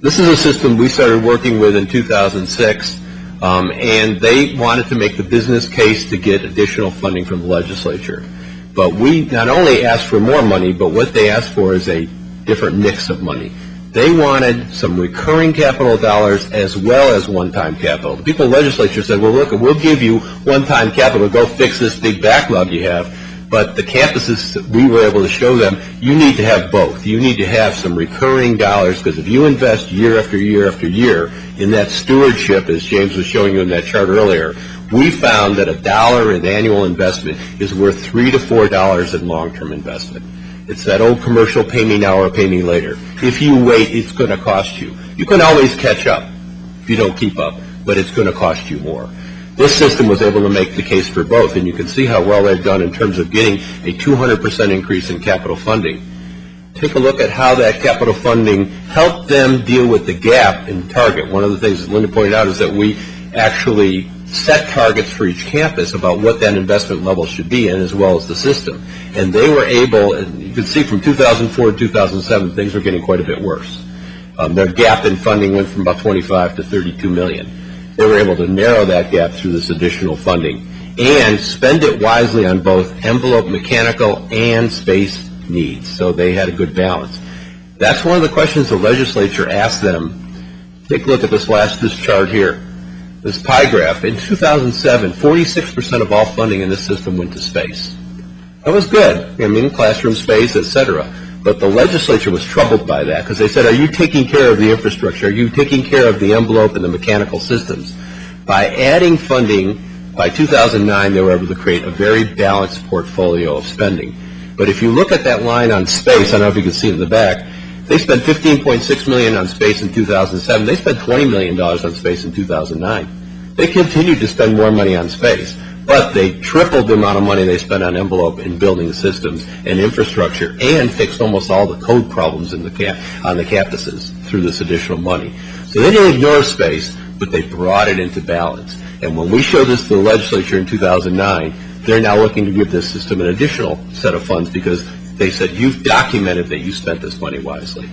This is a system we started working with in 2006, and they wanted to make the business case to get additional funding from the legislature. But we not only asked for more money, but what they asked for is a different mix of money. They wanted some recurring capital dollars as well as one-time capital. The people in the legislature said, well, look, we'll give you one-time capital to go fix this big backlog you have. But the campuses, we were able to show them, you need to have both. You need to have some recurring dollars, because if you invest year after year after year in that stewardship, as James was showing you in that chart earlier, we found that $1 in annual investment is worth $3 to $4 in long-term investment. It's that old commercial, pay me now or pay me later. If you wait, it's going to cost you. You can always catch up if you don't keep up, but it's going to cost you more. This system was able to make the case for both, and you can see how well they've done in terms of getting a 200% increase in capital funding. Take a look at how that capital funding helped them deal with the gap in target. One of the things that Linda pointed out is that we actually set targets for each campus about what that investment level should be in, as well as the system. And they were able, and you can see from 2004 to 2007, things were getting quite a bit worse. Their gap in funding went from about 25 to 32 million. They were able to narrow that gap through this additional funding and spend it wisely on both envelope, mechanical, and space needs. So they had a good balance. That's one of the questions the legislature asked them. Take a look at this chart here, this pie graph. In 2007, 46% of all funding in this system went to space. That was good. I mean, classroom space, etc. But the legislature was troubled by that, because they said, are you taking care of the infrastructure? Are you taking care of the envelope and the mechanical systems? By adding funding, by 2009, they were able to create a very balanced portfolio of spending. But if you look at that line on space, I don't know if you can see it in the back, they spent $15.6 million on space in 2007. They spent $20 million on space in 2009. They continued to spend more money on space, but they tripled the amount of money they spent on envelope in building systems and infrastructure, and fixed almost all the code problems in on the campuses through this additional money. So they didn't ignore space, but they brought it into balance. And when we showed this to the legislature in 2009, they're now looking to give this system an additional set of funds, because they said, you've documented that you spent this money wisely.